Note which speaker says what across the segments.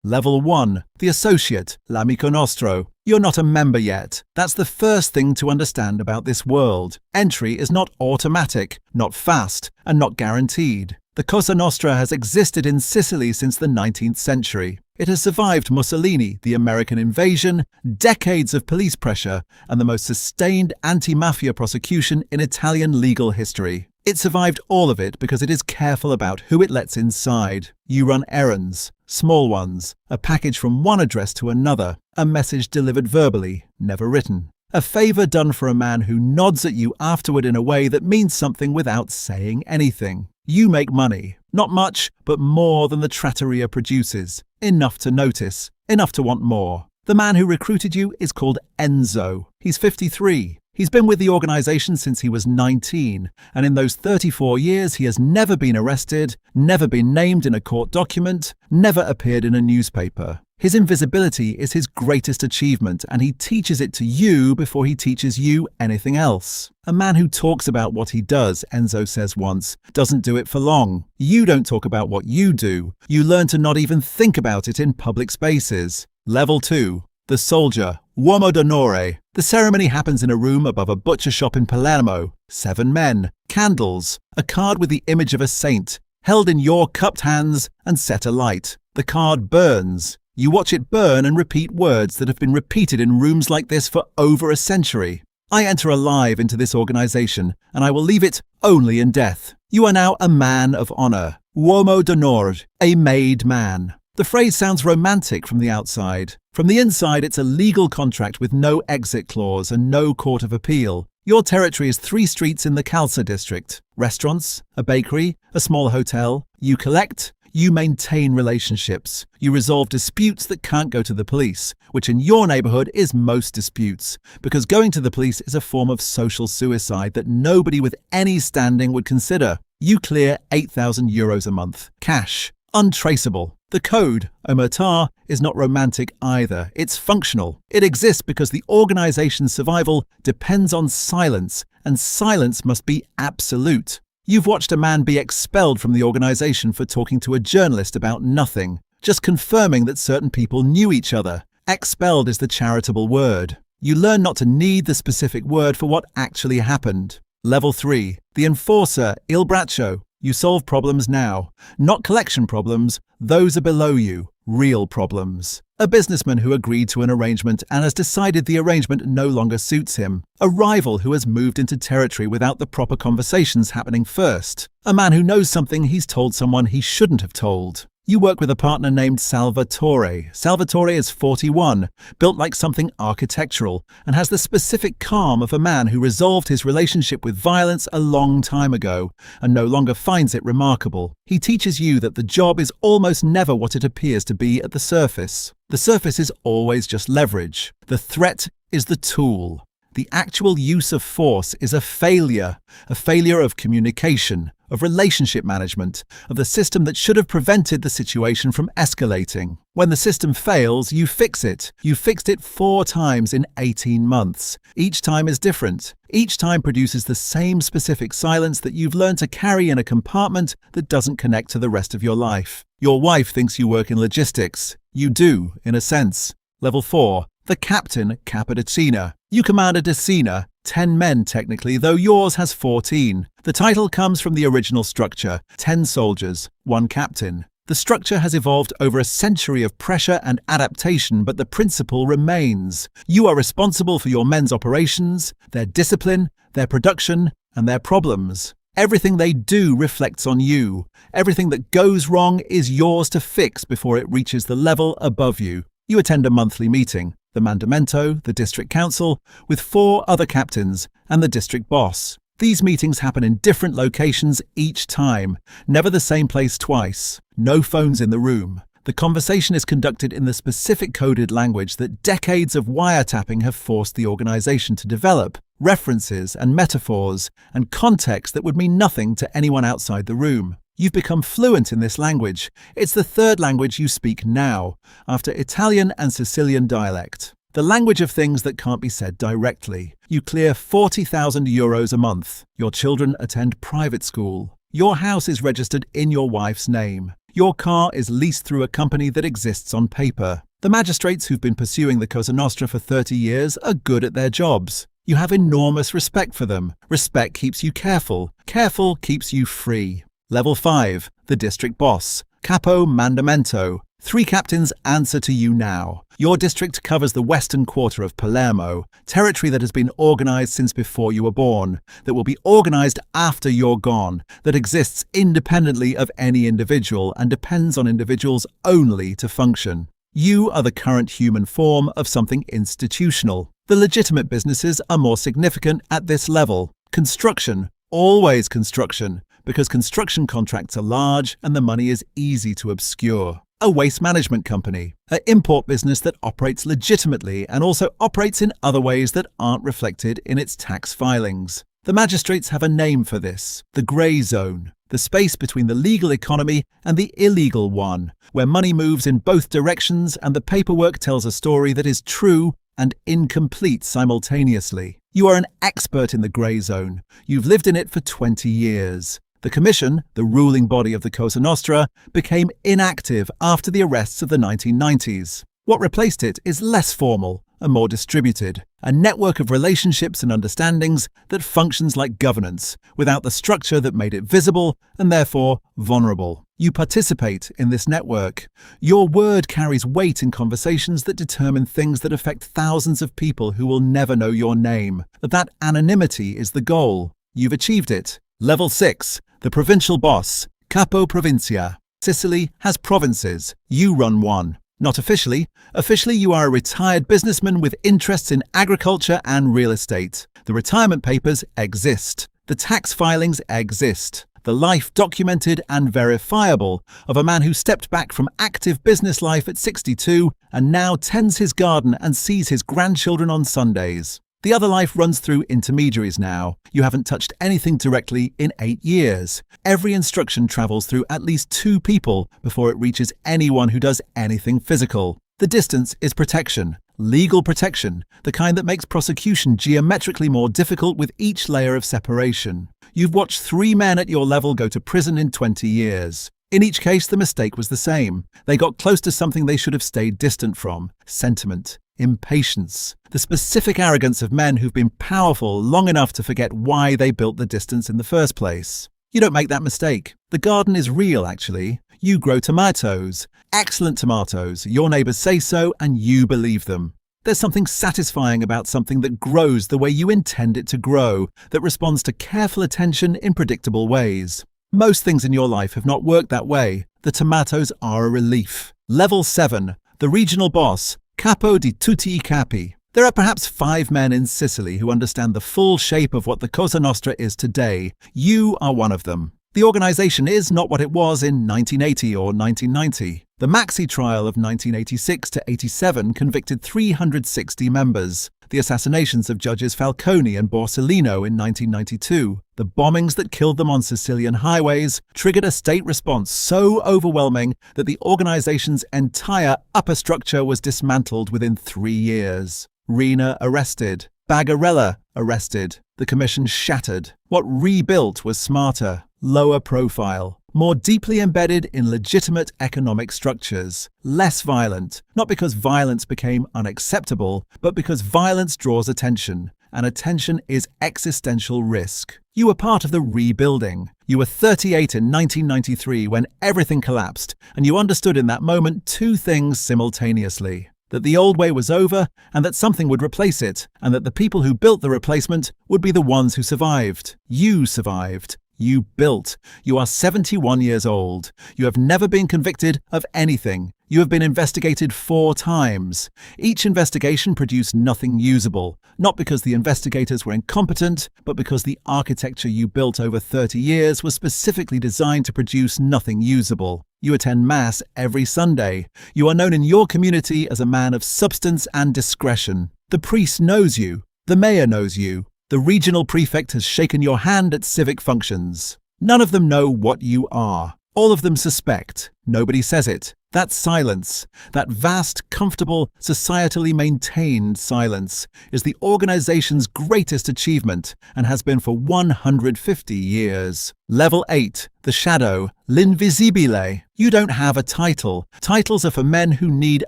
Speaker 1: Level 1. The Associate, l'Amico Nostro. You're not a member yet. That's the first thing to understand about this world. Entry is not automatic, not fast, and not guaranteed. The Cosa Nostra has existed in Sicily since the 19th century. It has survived Mussolini, the American invasion, decades of police pressure, and the most sustained anti-mafia prosecution in Italian legal history. It survived all of it because it is careful about who it lets inside. You run errands, small ones, a package from one address to another, a message delivered verbally, never written. A favor done for a man who nods at you afterward in a way that means something without saying anything. You make money. Not much, but more than the trattoria produces. Enough to notice. Enough to want more. The man who recruited you is called Enzo. He's 53. He's been with the organization since he was 19, and in those 34 years he has never been arrested, never been named in a court document, never appeared in a newspaper. His invisibility is his greatest achievement, and he teaches it to you before he teaches you anything else. A man who talks about what he does, Enzo says once, doesn't do it for long. You don't talk about what you do. You learn to not even think about it in public spaces. Level 2. The Soldier, Uomo d'Onore. The ceremony happens in a room above a butcher shop in Palermo. 7 men, candles, a card with the image of a saint, held in your cupped hands and set alight. The card burns. You watch it burn and repeat words that have been repeated in rooms like this for over a century. I enter alive into this organization, and I will leave it only in death. You are now a man of honor, Uomo d'Onore, a made man. The phrase sounds romantic from the outside. From the inside, it's a legal contract with no exit clause and no court of appeal. Your territory is 3 streets in the Calza district. Restaurants, a bakery, a small hotel. You collect, you maintain relationships. You resolve disputes that can't go to the police, which in your neighborhood is most disputes, because going to the police is a form of social suicide that nobody with any standing would consider. You clear €8,000 a month. Cash. Untraceable. The code, omertà, is not romantic either. It's functional. It exists because the organization's survival depends on silence, and silence must be absolute. You've watched a man be expelled from the organization for talking to a journalist about nothing, just confirming that certain people knew each other. Expelled is the charitable word. You learn not to need the specific word for what actually happened. Level 3. The Enforcer, Il Braccio. You solve problems now. Not collection problems. Those are below you. Real problems. A businessman who agreed to an arrangement and has decided the arrangement no longer suits him. A rival who has moved into territory without the proper conversations happening first. A man who knows something he's told someone he shouldn't have told. You work with a partner named Salvatore. Salvatore is 41, built like something architectural, and has the specific calm of a man who resolved his relationship with violence a long time ago and no longer finds it remarkable. He teaches you that the job is almost never what it appears to be at the surface. The surface is always just leverage. The threat is the tool. The actual use of force is a failure of communication, of relationship management, of the system that should have prevented the situation from escalating. When the system fails, you fix it. You fixed it 4 times in 18 months. Each time is different. Each time produces the same specific silence that you've learned to carry in a compartment that doesn't connect to the rest of your life. Your wife thinks you work in logistics. You do, in a sense. Level 4. The Captain, Capodicina. You command a decina, 10 men technically, though yours has 14. The title comes from the original structure, 10 soldiers, 1 captain. The structure has evolved over a century of pressure and adaptation, but the principle remains. You are responsible for your men's operations, their discipline, their production, and their problems. Everything they do reflects on you. Everything that goes wrong is yours to fix before it reaches the level above you. You attend a monthly meeting, the mandamento, the district council, with 4 other captains and the district boss. These meetings happen in different locations each time, never the same place twice. No phones in the room. The conversation is conducted in the specific coded language that decades of wiretapping have forced the organization to develop, references and metaphors and context that would mean nothing to anyone outside the room. You've become fluent in this language. It's the 3rd language you speak now, after Italian and Sicilian dialect. The language of things that can't be said directly. You clear €40,000 a month. Your children attend private school. Your house is registered in your wife's name. Your car is leased through a company that exists on paper. The magistrates who've been pursuing the Cosa Nostra for 30 years are good at their jobs. You have enormous respect for them. Respect keeps you careful. Careful keeps you free. Level 5. The district boss. Capo Mandamento. 3 captains answer to you now. Your district covers the western quarter of Palermo, territory that has been organized since before you were born, that will be organized after you're gone, that exists independently of any individual and depends on individuals only to function. You are the current human form of something institutional. The legitimate businesses are more significant at this level. Construction, always construction, because construction contracts are large and the money is easy to obscure. A waste management company, an import business that operates legitimately and also operates in other ways that aren't reflected in its tax filings. The magistrates have a name for this, the grey zone, the space between the legal economy and the illegal one, where money moves in both directions and the paperwork tells a story that is true and incomplete simultaneously. You are an expert in the grey zone. You've lived in it for 20 years. The Commission, the ruling body of the Cosa Nostra, became inactive after the arrests of the 1990s. What replaced it is less formal and more distributed, a network of relationships and understandings that functions like governance, without the structure that made it visible and therefore vulnerable. You participate in this network. Your word carries weight in conversations that determine things that affect thousands of people who will never know your name. That anonymity is the goal. You've achieved it. Level 6. The provincial boss, Capo Provincia. Sicily has provinces. You run one. Not officially. Officially, you are a retired businessman with interests in agriculture and real estate. The retirement papers exist. The tax filings exist. The life documented and verifiable of a man who stepped back from active business life at 62 and now tends his garden and sees his grandchildren on Sundays. The other life runs through intermediaries now. You haven't touched anything directly in 8 years. Every instruction travels through at least 2 people before it reaches anyone who does anything physical. The distance is protection, legal protection, the kind that makes prosecution geometrically more difficult with each layer of separation. You've watched 3 men at your level go to prison in 20 years. In each case, the mistake was the same. They got close to something they should have stayed distant from: sentiment, impatience, the specific arrogance of men who've been powerful long enough to forget why they built the distance in the first place. You don't make that mistake. The garden is real, actually. You grow tomatoes. Excellent tomatoes. Your neighbors say so, and you believe them. There's something satisfying about something that grows the way you intend it to grow, that responds to careful attention in predictable ways. Most things in your life have not worked that way. The tomatoes are a relief. Level 7. The regional boss, Capo di tutti I capi. There are perhaps 5 men in Sicily who understand the full shape of what the Cosa Nostra is today. You are one of them. The organization is not what it was in 1980 or 1990. The Maxi trial of 1986 to 87 convicted 360 members. The assassinations of judges Falcone and Borsellino in 1992, the bombings that killed them on Sicilian highways, triggered a state response so overwhelming that the organization's entire upper structure was dismantled within 3 years. Rina arrested. Bagarella arrested. The commission shattered. What rebuilt was smarter, lower profile, more deeply embedded in legitimate economic structures, less violent, not because violence became unacceptable, but because violence draws attention, and attention is existential risk. You were part of the rebuilding. You were 38 in 1993 when everything collapsed, and you understood in that moment 2 things simultaneously: that the old way was over and that something would replace it, and that the people who built the replacement would be the ones who survived. You survived. You built. You are 71 years old. You have never been convicted of anything. You have been investigated 4 times. Each investigation produced nothing usable, not because the investigators were incompetent, but because the architecture you built over 30 years was specifically designed to produce nothing usable. You attend Mass every Sunday. You are known in your community as a man of substance and discretion. The priest knows you. The mayor knows you. The regional prefect has shaken your hand at civic functions. None of them know what you are. All of them suspect. Nobody says it. That silence, that vast, comfortable, societally maintained silence, is the organization's greatest achievement and has been for 150 years. Level 8, the shadow, l'invisibile. You don't have a title. Titles are for men who need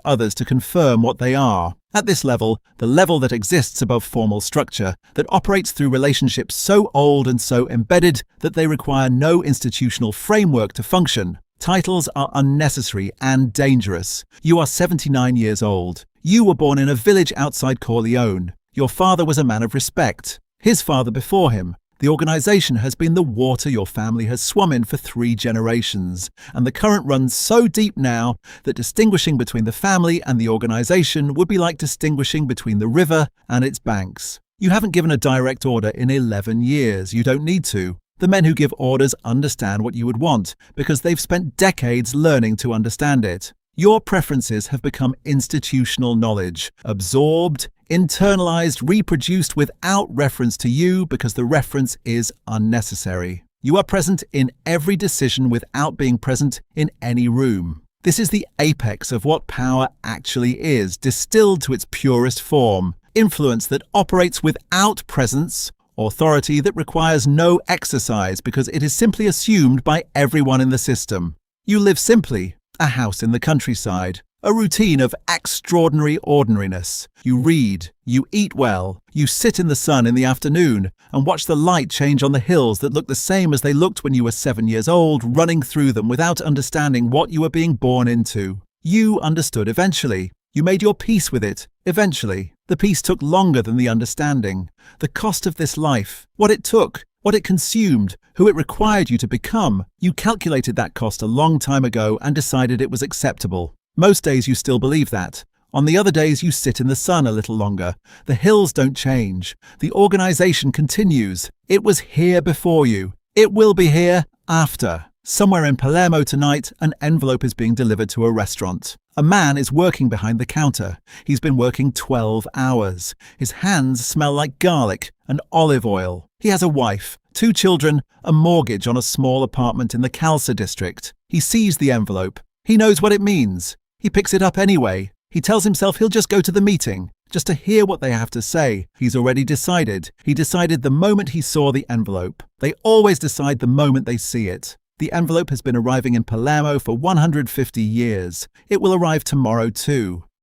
Speaker 1: others to confirm what they are. At this level, the level that exists above formal structure, that operates through relationships so old and so embedded that they require no institutional framework to function. Titles are unnecessary and dangerous. You are 79 years old. You were born in a village outside Corleone. Your father was a man of respect. His father before him. The organization has been the water your family has swum in for 3 generations, and the current runs so deep now that distinguishing between the family and the organization would be like distinguishing between the river and its banks. You haven't given a direct order in 11 years. You don't need to. The men who give orders understand what you would want because they've spent decades learning to understand it. Your preferences have become institutional knowledge, absorbed, internalized, reproduced without reference to you because the reference is unnecessary. You are present in every decision without being present in any room. This is the apex of what power actually is, distilled to its purest form. Influence that operates without presence, authority that requires no exercise because it is simply assumed by everyone in the system. You live simply, a house in the countryside, a routine of extraordinary ordinariness. You read, you eat well, you sit in the sun in the afternoon and watch the light change on the hills that look the same as they looked when you were 7 years old, running through them without understanding what you were being born into. You understood eventually. You made your peace with it, eventually. The peace took longer than the understanding. The cost of this life, what it took, what it consumed, who it required you to become. You calculated that cost a long time ago and decided it was acceptable. Most days you still believe that. On the other days you sit in the sun a little longer. The hills don't change. The organization continues. It was here before you. It will be here after. Somewhere in Palermo tonight, an envelope is being delivered to a restaurant. A man is working behind the counter. He's been working 12 hours. His hands smell like garlic and olive oil. He has a wife, 2 children, a mortgage on a small apartment in the Calza district. He sees the envelope. He knows what it means. He picks it up anyway. He tells himself he'll just go to the meeting, just to hear what they have to say. He's already decided. He decided the moment he saw the envelope. They always decide the moment they see it. The envelope has been arriving in Palermo for 150 years. It will arrive tomorrow too.